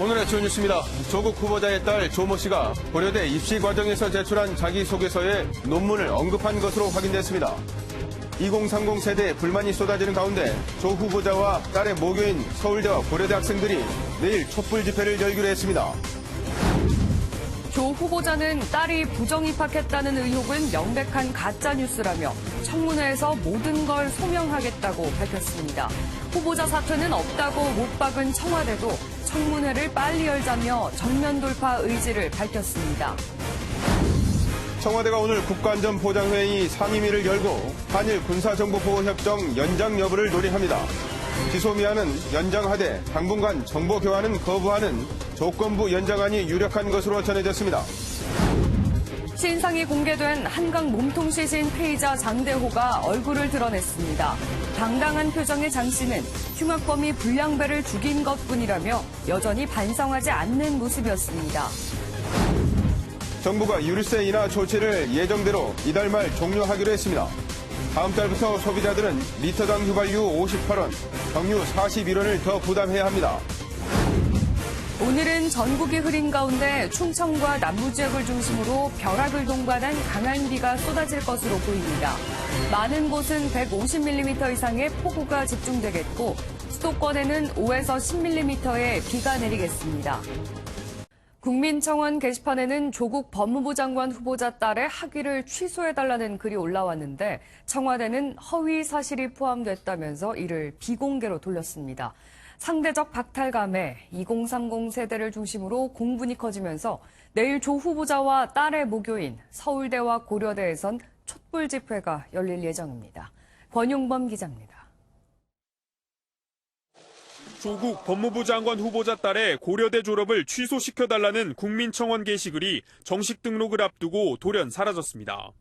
오늘의 주요 뉴스입니다. 조국 후보자의 딸 조모 씨가 고려대 입시 과정에서 제출한 자기소개서에 논문을 언급한 것으로 확인됐습니다. 2030 세대에 불만이 쏟아지는 가운데 조 후보자와 딸의 모교인 서울대와 고려대 학생들이 내일 촛불 집회를 열기로 했습니다. 조 후보자는 딸이 부정 입학했다는 의혹은 명백한 가짜뉴스라며 청문회에서 모든 걸 소명하겠다고 밝혔습니다. 후보자 사퇴는 없다고 못 박은 청와대도 청문회를 빨리 열자며 전면 돌파 의지를 밝혔습니다. 청와대가 오늘 국가안전보장회의 상임위를 열고 한일 군사정보보호협정 연장 여부를 논의합니다. 지소미아는 연장하되 당분간 정보 교환은 거부하는 조건부 연장안이 유력한 것으로 전해졌습니다. 신상이 공개된 한강 몸통시 신 페이자 장대호가 얼굴을 드러냈습니다. 당당한 표정의 장 씨는 흉악범이 불량배를 죽인 것뿐이라며 여전히 반성하지 않는 모습이었습니다. 정부가 유류세 인하 조치를 예정대로 이달 말 종료하기로 했습니다. 다음 달부터 소비자들은 리터당 휘발유 58원, 경유 41원을 더 부담해야 합니다. 오늘은 전국이 흐린 가운데 충청과 남부 지역을 중심으로 벼락을 동반한 강한 비가 쏟아질 것으로 보입니다. 많은 곳은 150mm 이상의 폭우가 집중되겠고 수도권에는 5에서 10mm의 비가 내리겠습니다. 국민청원 게시판에는 조국 법무부 장관 후보자 딸의 학위를 취소해달라는 글이 올라왔는데 청와대는 허위 사실이 포함됐다면서 이를 비공개로 돌렸습니다. 상대적 박탈감에 2030 세대를 중심으로 공분이 커지면서 내일 조 후보자와 딸의 모교인 서울대와 고려대에선 촛불 집회가 열릴 예정입니다. 권용범 기자입니다. 조국 법무부 장관 후보자 딸의 고려대 졸업을 취소시켜달라는 국민청원 게시글이 정식 등록을 앞두고 돌연 사라졌습니다.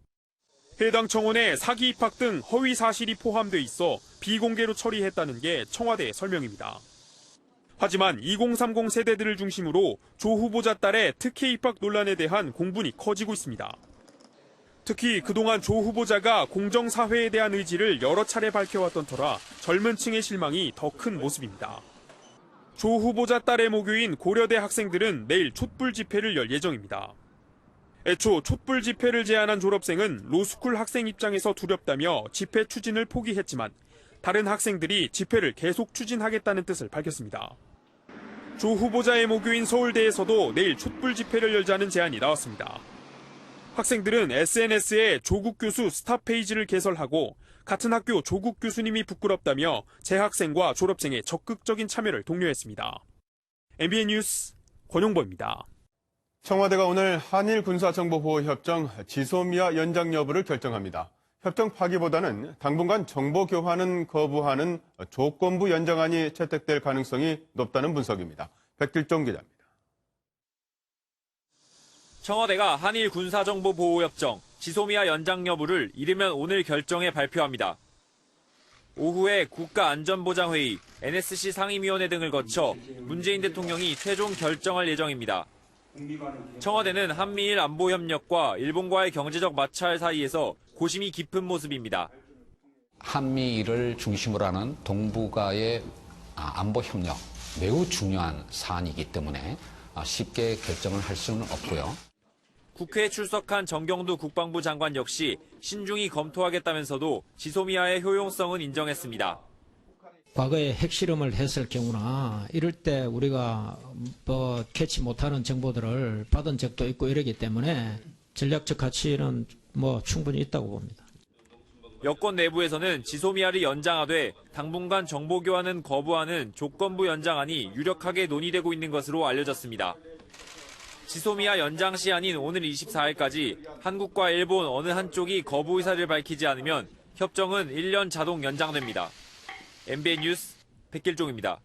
해당 청원에 사기 입학 등 허위 사실이 포함돼 있어 비공개로 처리했다는 게 청와대의 설명입니다. 하지만 2030 세대들을 중심으로 조 후보자 딸의 특혜 입학 논란에 대한 공분이 커지고 있습니다. 특히 그동안 조 후보자가 공정사회에 대한 의지를 여러 차례 밝혀왔던 터라 젊은 층의 실망이 더 큰 모습입니다. 조 후보자 딸의 모교인 고려대 학생들은 내일 촛불 집회를 열 예정입니다. 애초 촛불 집회를 제안한 졸업생은 로스쿨 학생 입장에서 두렵다며 집회 추진을 포기했지만 다른 학생들이 집회를 계속 추진하겠다는 뜻을 밝혔습니다. 조 후보자의 모교인 서울대에서도 내일 촛불 집회를 열자는 제안이 나왔습니다. 학생들은 SNS에 조국 교수 스탑 페이지를 개설하고 같은 학교 조국 교수님이 부끄럽다며 재학생과 졸업생의 적극적인 참여를 독려했습니다. MBN 뉴스 권용범입니다. 청와대가 오늘 한일 군사정보보호협정 지소미아 연장 여부를 결정합니다. 협정 파기보다는 당분간 정보 교환은 거부하는 조건부 연장안이 채택될 가능성이 높다는 분석입니다. 백길종 기자입니다. 청와대가 한일 군사정보보호협정 지소미아 연장 여부를 이르면 오늘 결정해 발표합니다. 오후에 국가안전보장회의, NSC 상임위원회 등을 거쳐 문재인 대통령이 최종 결정할 예정입니다. 청와대는 한미일 안보협력과 일본과의 경제적 마찰 사이에서 고심이 깊은 모습입니다. 한미일을 중심으로 하는 동북아의 안보협력 매우 중요한 사안이기 때문에 쉽게 결정을 할 수는 없고요. 국회에 출석한 정경두 국방부 장관 역시 신중히 검토하겠다면서도 지소미아의 효용성은 인정했습니다. 과거에 핵실험을 했을 경우나 이럴 때 우리가 캐치 못하는 정보들을 받은 적도 있고 이러기 때문에 전략적 가치는 충분히 있다고 봅니다. 여권 내부에서는 지소미아를 연장하되 당분간 정보 교환은 거부하는 조건부 연장안이 유력하게 논의되고 있는 것으로 알려졌습니다. 지소미아 연장 시한인 오늘 24일까지 한국과 일본 어느 한쪽이 거부 의사를 밝히지 않으면 협정은 1년 자동 연장됩니다. MBN 뉴스 백길종입니다.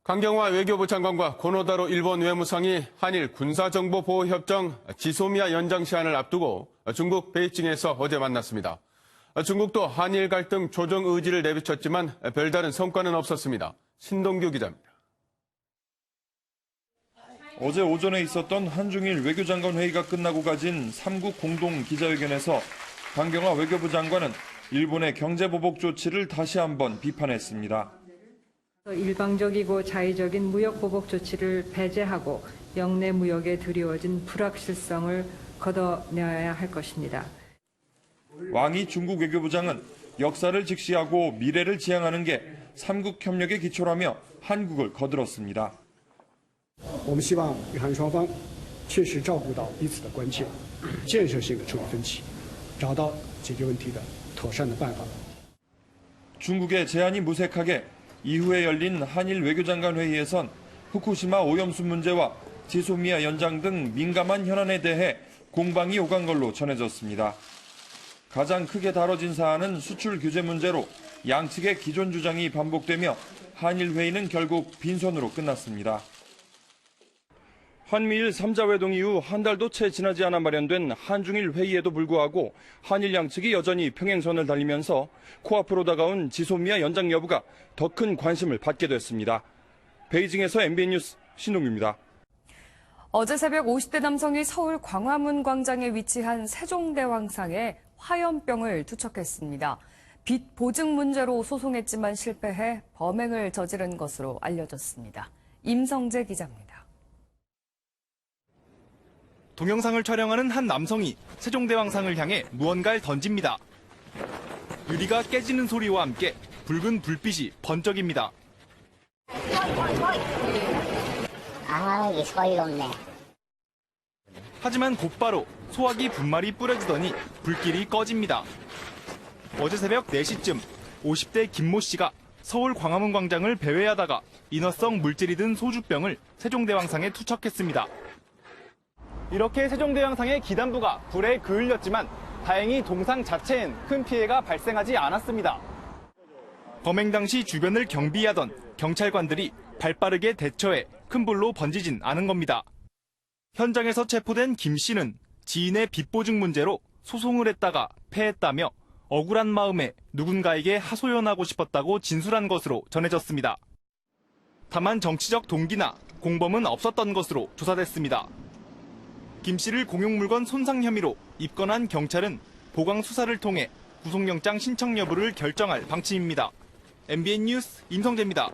강경화 외교부 장관과 고노다로 일본 외무상이 한일 군사정보보호협정 지소미아 연장 시한을 앞두고 중국 베이징에서 어제 만났습니다. 중국도 한일 갈등 조정 의지를 내비쳤지만 별다른 성과는 없었습니다. 신동규 기자입니다. 어제 오전에 있었던 한중일 외교장관 회의가 끝나고 가진 3국 공동 기자회견에서 강경화 외교부 장관은 일본의 경제보복 조치를 다시 한번 비판했습니다. 일방적이고 자의적인 무역 보복 조치를 배제하고 영내 무역에 드리워진 불확실성을 걷어내야 할 것입니다. 왕이 중국 외교부장은 역사를 직시하고 미래를 지향하는 게 삼국 협력의 기초라며 한국을 거들었습니다. 我们希望日韩双方切实照顾到彼此的关切，建设性的处理分歧，找到解决问题的妥善的办法。 중국의 제안이 무색하게 이후에 열린 한일 외교장관 회의에선 후쿠시마 오염수 문제와 지소미아 연장 등 민감한 현안에 대해 공방이 오간 걸로 전해졌습니다. 가장 크게 다뤄진 사안은 수출 규제 문제로 양측의 기존 주장이 반복되며 한일 회의는 결국 빈손으로 끝났습니다. 한미일 3자 회동 이후 한 달도 채 지나지 않아 마련된 한중일 회의에도 불구하고 한일 양측이 여전히 평행선을 달리면서 코앞으로 다가온 지소미아 연장 여부가 더 큰 관심을 받게 됐습니다. 베이징에서 MBN 뉴스 신동규입니다. 어제 새벽 50대 남성이 서울 광화문 광장에 위치한 세종대왕상에 화염병을 투척했습니다. 빚 보증 문제로 소송했지만 실패해 범행을 저지른 것으로 알려졌습니다. 임성재 기자입니다. 동영상을 촬영하는 한 남성이 세종대왕상을 향해 무언가를 던집니다. 유리가 깨지는 소리와 함께 붉은 불빛이 번쩍입니다. 아, 소리가 없네. 하지만 곧바로 소화기 분말이 뿌려지더니 불길이 꺼집니다. 어제 새벽 4시쯤 50대 김모 씨가 서울 광화문 광장을 배회하다가 인화성 물질이 든 소주병을 세종대왕상에 투척했습니다. 이렇게 세종대왕상의 기단부가 불에 그을렸지만 다행히 동상 자체엔 큰 피해가 발생하지 않았습니다. 범행 당시 주변을 경비하던 경찰관들이 발빠르게 대처해 큰 불로 번지진 않은 겁니다. 현장에서 체포된 김 씨는 지인의 빚 보증 문제로 소송을 했다가 패했다며 억울한 마음에 누군가에게 하소연하고 싶었다고 진술한 것으로 전해졌습니다. 다만 정치적 동기나 공범은 없었던 것으로 조사됐습니다. 김 씨를 공용물건 손상 혐의로 입건한 경찰은 보강 수사를 통해 구속영장 신청 여부를 결정할 방침입니다. MBN 뉴스 임성재입니다.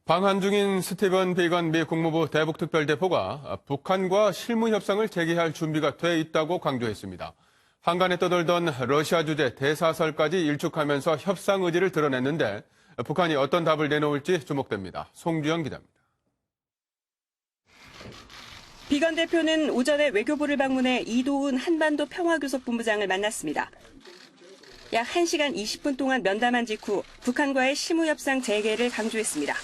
방한 중인 스티븐 비건 미 국무부 대북특별대표가 북한과 실무 협상을 재개할 준비가 돼 있다고 강조했습니다. 한간에 떠돌던 러시아 주재 대사설까지 일축하면서 협상 의지를 드러냈는데 북한이 어떤 답을 내놓을지 주목됩니다. 송주영 기자입니다. 비건 대표는 오전에 외교부를 방문해 이도훈 한반도 평화교섭본부장을 만났습니다. 약 1시간 20분 동안 면담한 직후 북한과의 실무협상 재개를 강조했습니다.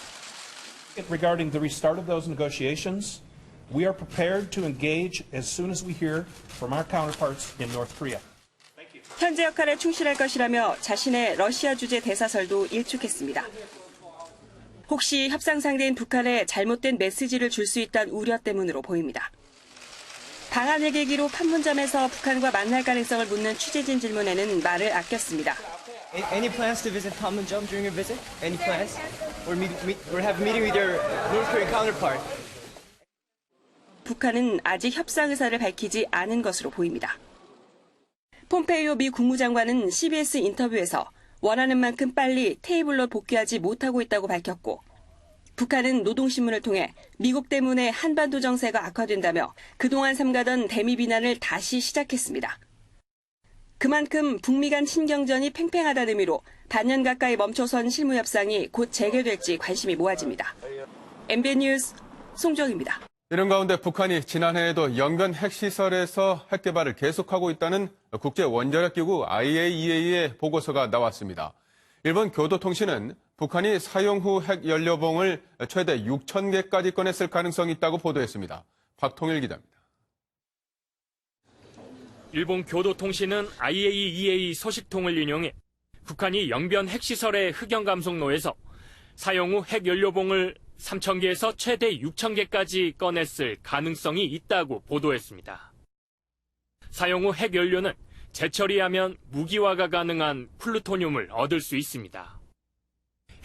Regarding the restart of those negotiations, we are prepared to engage as soon as we hear from our counterparts in North Korea. 현재 역할에 충실할 것이라며 자신의 러시아 주재 대사설도 일축했습니다. 혹시 협상 상대인 북한에 잘못된 메시지를 줄 수 있다는 우려 때문으로 보입니다. 방한 회계기로 판문점에서 북한과 만날 가능성을 묻는 취재진 질문에는 말을 아꼈습니다. Any plans to visit Panmunjom during your visit? Any plans? Or have a meeting with your North Korean counterpart? 북한은 아직 협상 의사를 밝히지 않은 것으로 보입니다. 폼페이오 미 국무장관은 CBS 인터뷰에서 원하는 만큼 빨리 테이블로 복귀하지 못하고 있다고 밝혔고 북한은 노동신문을 통해 미국 때문에 한반도 정세가 악화된다며 그동안 삼가던 대미 비난을 다시 시작했습니다. 그만큼 북미 간 신경전이 팽팽하다는 의미로 반년 가까이 멈춰선 실무협상이 곧 재개될지 관심이 모아집니다. MBN 뉴스 송정입니다. 이런 가운데 북한이 지난해에도 연변 핵시설에서 핵개발을 계속하고 있다는 국제원자력기구 IAEA의 보고서가 나왔습니다. 일본 교도통신은 북한이 사용 후 핵연료봉을 최대 6,000개까지 꺼냈을 가능성이 있다고 보도했습니다. 박통일 기자입니다. 일본 교도통신은 IAEA 소식통을 인용해 북한이 영변 핵시설의 흑연감속로에서 사용 후 핵연료봉을 3,000개에서 최대 6,000개까지 꺼냈을 가능성이 있다고 보도했습니다. 사용 후 핵연료는 재처리하면 무기화가 가능한 플루토늄을 얻을 수 있습니다.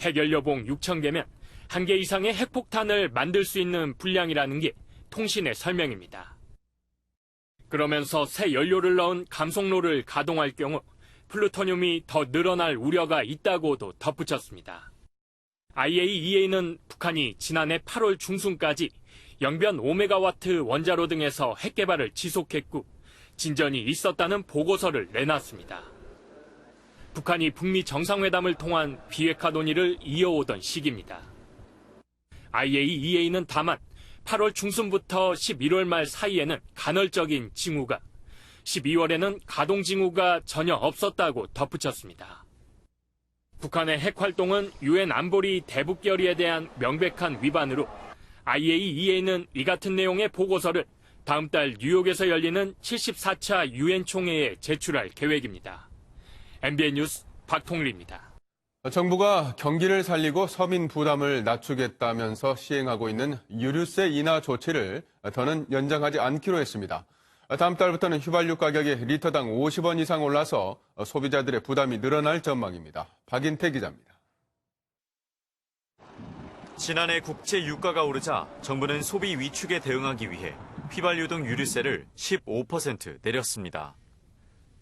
핵연료봉 6,000개면 1개 이상의 핵폭탄을 만들 수 있는 분량이라는 게 통신의 설명입니다. 그러면서 새 연료를 넣은 감속로를 가동할 경우 플루토늄이 더 늘어날 우려가 있다고도 덧붙였습니다. IAEA는 북한이 지난해 8월 중순까지 영변 5메가와트 원자로 등에서 핵 개발을 지속했고 진전이 있었다는 보고서를 내놨습니다. 북한이 북미 정상회담을 통한 비핵화 논의를 이어오던 시기입니다. IAEA는 다만 8월 중순부터 11월 말 사이에는 간헐적인 징후가, 12월에는 가동 징후가 전혀 없었다고 덧붙였습니다. 북한의 핵 활동은 유엔 안보리 대북 결의에 대한 명백한 위반으로 IAEA는 이 같은 내용의 보고서를 다음 달 뉴욕에서 열리는 74차 유엔 총회에 제출할 계획입니다. MBN 뉴스 박통일입니다. 정부가 경기를 살리고 서민 부담을 낮추겠다면서 시행하고 있는 유류세 인하 조치를 더는 연장하지 않기로 했습니다. 다음 달부터는 휘발유 가격이 리터당 50원 이상 올라서 소비자들의 부담이 늘어날 전망입니다. 박인태 기자입니다. 지난해 국제 유가가 오르자 정부는 소비 위축에 대응하기 위해 휘발유 등 유류세를 15% 내렸습니다.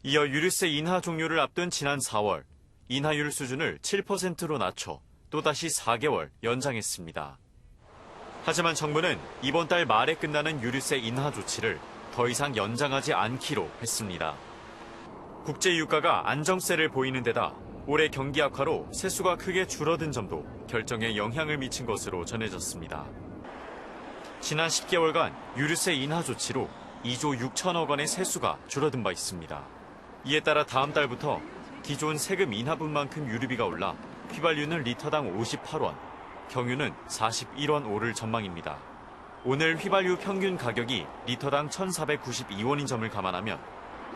이어 유류세 인하 종료를 앞둔 지난 4월, 인하율 수준을 7%로 낮춰 또다시 4개월 연장했습니다. 하지만 정부는 이번 달 말에 끝나는 유류세 인하 조치를 더 이상 연장하지 않기로 했습니다. 국제 유가가 안정세를 보이는 데다 올해 경기 악화로 세수가 크게 줄어든 점도 결정에 영향을 미친 것으로 전해졌습니다. 지난 10개월간 유류세 인하 조치로 2조 6천억 원의 세수가 줄어든 바 있습니다. 이에 따라 다음 달부터 기존 세금 인하분만큼 유류비가 올라 휘발유는 리터당 58원, 경유는 41원 오를 전망입니다. 오늘 휘발유 평균 가격이 리터당 1,492원인 점을 감안하면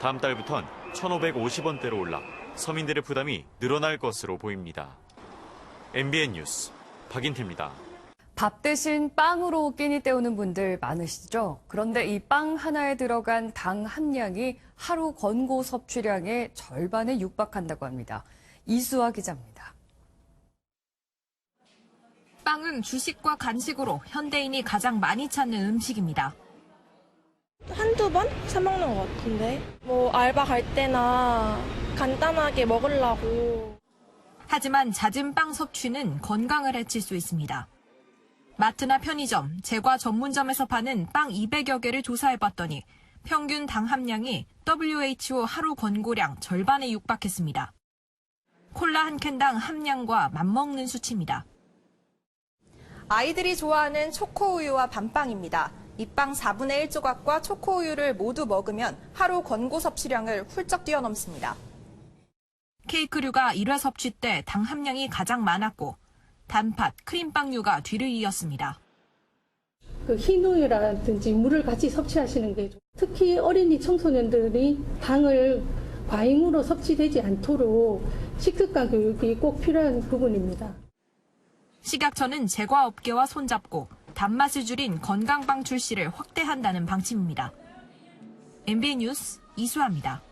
다음 달부턴 1,550원대로 올라 서민들의 부담이 늘어날 것으로 보입니다. MBN 뉴스 박인태입니다. 밥 대신 빵으로 끼니 때우는 분들 많으시죠? 그런데 이 빵 하나에 들어간 당 함량이 하루 권고 섭취량의 절반에 육박한다고 합니다. 이수아 기자입니다. 빵은 주식과 간식으로 현대인이 가장 많이 찾는 음식입니다. 한두 번 사먹는 것 같은데. 알바 갈 때나 간단하게 먹으려고. 하지만 잦은 빵 섭취는 건강을 해칠 수 있습니다. 마트나 편의점, 제과 전문점에서 파는 빵 200여 개를 조사해봤더니 평균 당 함량이 WHO 하루 권고량 절반에 육박했습니다. 콜라 한 캔당 함량과 맞먹는 수치입니다. 아이들이 좋아하는 초코우유와 밤빵입니다. 이 빵 4분의 1 조각과 초코우유를 모두 먹으면 하루 권고 섭취량을 훌쩍 뛰어넘습니다. 케이크류가 1회 섭취 때 당 함량이 가장 많았고 단팥, 크림빵류가 뒤를 이었습니다. 흰우유라든지 물을 같이 섭취하시는 게 특히 어린이 청소년들이 당을 과잉으로 섭취되지 않도록 식습관 교육이 꼭 필요한 부분입니다. 식약처는 제과업계와 손잡고 단맛을 줄인 건강빵 출시를 확대한다는 방침입니다. MBN 뉴스 이수아입니다.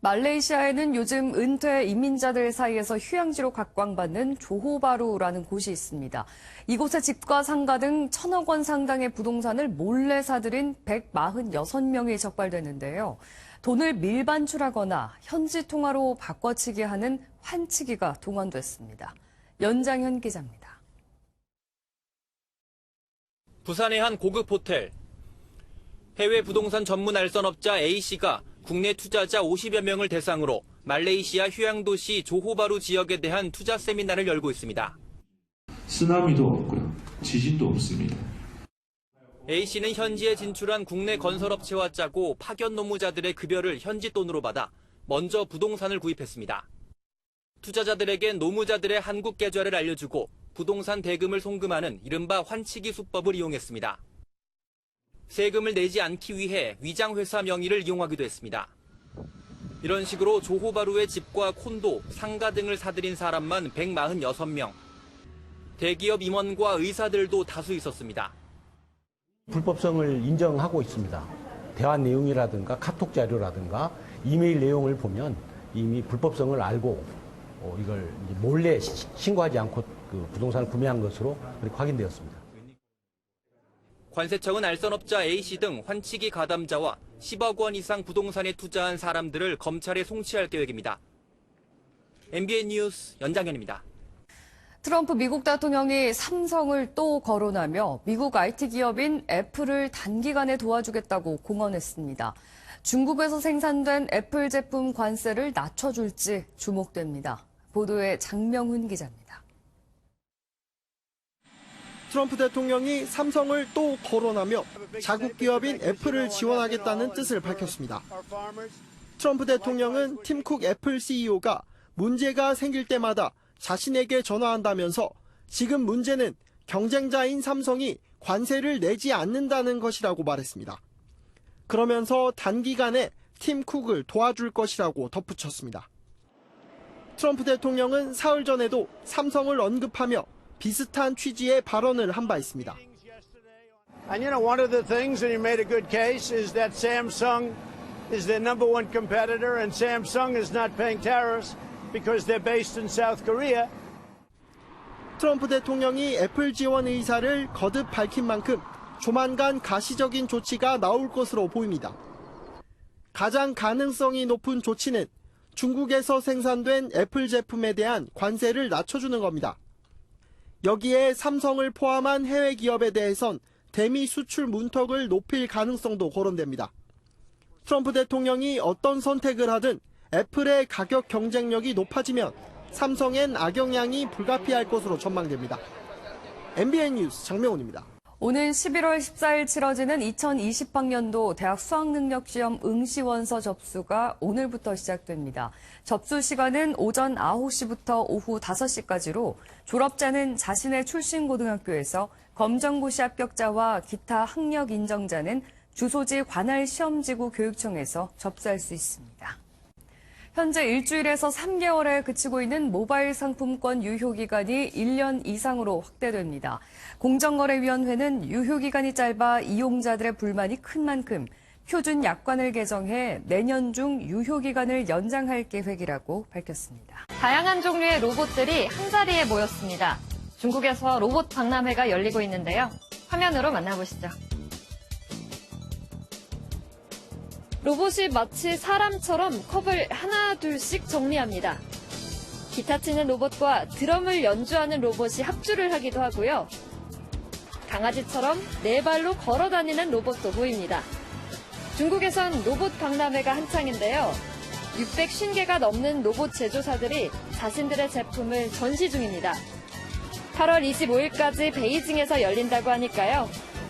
말레이시아에는 요즘 은퇴 이민자들 사이에서 휴양지로 각광받는 조호바루라는 곳이 있습니다. 이곳에 집과 상가 등 1,000억 원 상당의 부동산을 몰래 사들인 146명이 적발됐는데요. 돈을 밀반출하거나 현지 통화로 바꿔치기 하는 환치기가 동원됐습니다. 연장현 기자입니다. 부산의 한 고급 호텔. 해외 부동산 전문 알선업자 A씨가 국내 투자자 50여 명을 대상으로 말레이시아 휴양도시 조호바루 지역에 대한 투자 세미나를 열고 있습니다. 쓰나미도 없고요. 지진도 없습니다. A씨는 현지에 진출한 국내 건설업체와 짜고 파견 노무자들의 급여를 현지 돈으로 받아 먼저 부동산을 구입했습니다. 투자자들에겐 노무자들의 한국 계좌를 알려주고 부동산 대금을 송금하는 이른바 환치기 수법을 이용했습니다. 세금을 내지 않기 위해 위장회사 명의를 이용하기도 했습니다. 이런 식으로 조호바루의 집과 콘도, 상가 등을 사들인 사람만 146명. 대기업 임원과 의사들도 다수 있었습니다. 불법성을 인정하고 있습니다. 대화 내용이라든가 카톡 자료라든가 이메일 내용을 보면 이미 불법성을 알고 이걸 몰래 신고하지 않고 그 부동산을 구매한 것으로 그렇게 확인되었습니다. 관세청은 알선업자 A씨 등 환치기 가담자와 10억 원 이상 부동산에 투자한 사람들을 검찰에 송치할 계획입니다. MBN 뉴스 연장현입니다. 트럼프 미국 대통령이 삼성을 또 거론하며 미국 IT 기업인 애플을 단기간에 도와주겠다고 공언했습니다. 중국에서 생산된 애플 제품 관세를 낮춰줄지 주목됩니다. 보도에 장명훈 기자입니다. 트럼프 대통령이 삼성을 또 거론하며 자국 기업인 애플을 지원하겠다는 뜻을 밝혔습니다. 트럼프 대통령은 팀 쿡 애플 CEO가 문제가 생길 때마다 자신에게 전화한다면서 지금 문제는 경쟁자인 삼성이 관세를 내지 않는다는 것이라고 말했습니다. 그러면서 단기간에 팀 쿡을 도와줄 것이라고 덧붙였습니다. 트럼프 대통령은 사흘 전에도 삼성을 언급하며 비슷한 취지의 발언을 한 바 있습니다. And one of the things, and you made a good case, is that Samsung is their number one competitor, and Samsung is not paying tariffs because they're based in South Korea. 트럼프 대통령이 애플 지원 의사를 거듭 밝힌 만큼 조만간 가시적인 조치가 나올 것으로 보입니다. 가장 가능성이 높은 조치는 중국에서 생산된 애플 제품에 대한 관세를 낮춰주는 겁니다. 여기에 삼성을 포함한 해외 기업에 대해선 대미 수출 문턱을 높일 가능성도 거론됩니다. 트럼프 대통령이 어떤 선택을 하든 애플의 가격 경쟁력이 높아지면 삼성엔 악영향이 불가피할 것으로 전망됩니다. MBN 뉴스 장명훈입니다. 오는 11월 14일 치러지는 2020학년도 대학 수학능력시험 응시원서 접수가 오늘부터 시작됩니다. 접수 시간은 오전 9시부터 오후 5시까지로 졸업자는 자신의 출신 고등학교에서, 검정고시 합격자와 기타 학력 인정자는 주소지 관할 시험지구 교육청에서 접수할 수 있습니다. 현재 일주일에서 3개월에 그치고 있는 모바일 상품권 유효기간이 1년 이상으로 확대됩니다. 공정거래위원회는 유효기간이 짧아 이용자들의 불만이 큰 만큼 표준 약관을 개정해 내년 중 유효기간을 연장할 계획이라고 밝혔습니다. 다양한 종류의 로봇들이 한자리에 모였습니다. 중국에서 로봇 박람회가 열리고 있는데요. 화면으로 만나보시죠. 로봇이 마치 사람처럼 컵을 하나 둘씩 정리합니다. 기타 치는 로봇과 드럼을 연주하는 로봇이 합주를 하기도 하고요. 강아지처럼 네 발로 걸어 다니는 로봇도 보입니다. 중국에선 로봇 박람회가 한창인데요. 650개가 넘는 로봇 제조사들이 자신들의 제품을 전시 중입니다. 8월 25일까지 베이징에서 열린다고 하니까요.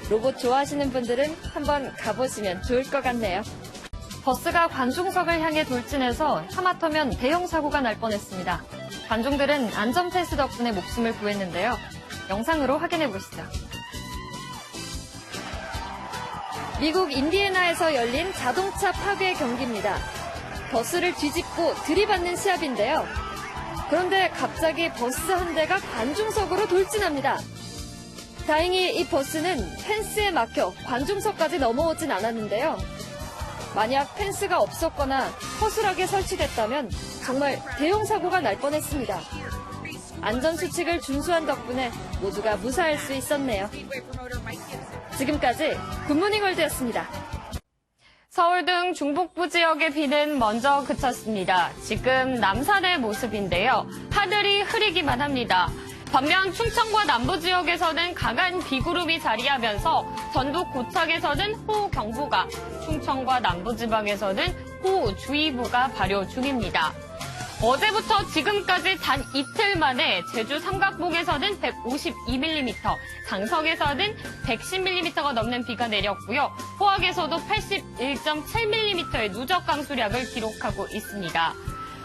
로봇 좋아하시는 분들은 한번 가보시면 좋을 것 같네요. 버스가 관중석을 향해 돌진해서 하마터면 대형 사고가 날 뻔했습니다. 관중들은 안전펜스 덕분에 목숨을 구했는데요. 영상으로 확인해 보시죠. 미국 인디애나에서 열린 자동차 파괴 경기입니다. 버스를 뒤집고 들이받는 시합인데요. 그런데 갑자기 버스 한 대가 관중석으로 돌진합니다. 다행히 이 버스는 펜스에 막혀 관중석까지 넘어오진 않았는데요. 만약 펜스가 없었거나 허술하게 설치됐다면 정말 대형 사고가 날 뻔했습니다. 안전수칙을 준수한 덕분에 모두가 무사할 수 있었네요. 지금까지 굿모닝 월드였습니다. 서울 등 중북부 지역의 비는 먼저 그쳤습니다. 지금 남산의 모습인데요. 하늘이 흐리기만 합니다. 반면 충청과 남부 지역에서는 강한 비구름이 자리하면서 전북 고창에서는 호우경보가, 충청과 남부지방에서는 호우주의보가 발효 중입니다. 어제부터 지금까지 단 이틀 만에 제주 삼각봉에서는 152mm, 장성에서는 110mm가 넘는 비가 내렸고요. 포항에서도 81.7mm의 누적 강수량을 기록하고 있습니다.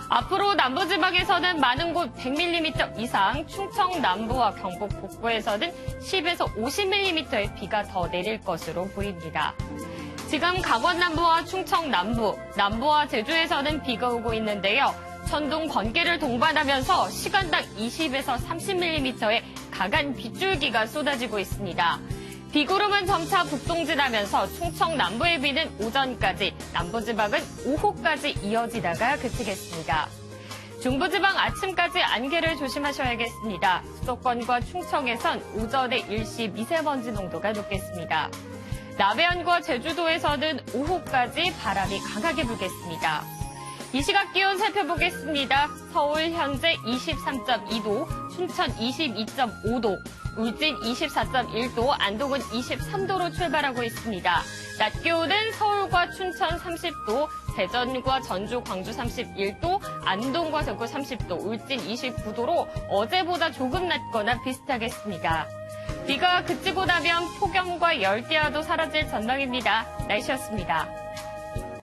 앞으로 남부지방에서는 많은 곳 100mm 이상, 충청 남부와 경북 북부에서는 10에서 50mm의 비가 더 내릴 것으로 보입니다. 지금 강원 남부와 충청 남부, 남부와 제주에서는 비가 오고 있는데요. 천둥, 번개를 동반하면서 시간당 20에서 30mm의 강한 빗줄기가 쏟아지고 있습니다. 비구름은 점차 북동진하면서 충청 남부의 비는 오전까지, 남부지방은 오후까지 이어지다가 그치겠습니다. 중부지방 아침까지 안개를 조심하셔야겠습니다. 수도권과 충청에선 오전에 일시 미세먼지 농도가 높겠습니다. 남해안과 제주도에서는 오후까지 바람이 강하게 불겠습니다. 이 시각 기온 살펴보겠습니다. 서울 현재 23.2도, 춘천 22.5도, 울진 24.1도, 안동은 23도로 출발하고 있습니다. 낮 기온은 서울과 춘천 30도, 대전과 전주, 광주 31도, 안동과 덕구 30도, 울진 29도로 어제보다 조금 낮거나 비슷하겠습니다. 비가 그치고 나면 폭염과 열대야도 사라질 전망입니다. 날씨였습니다.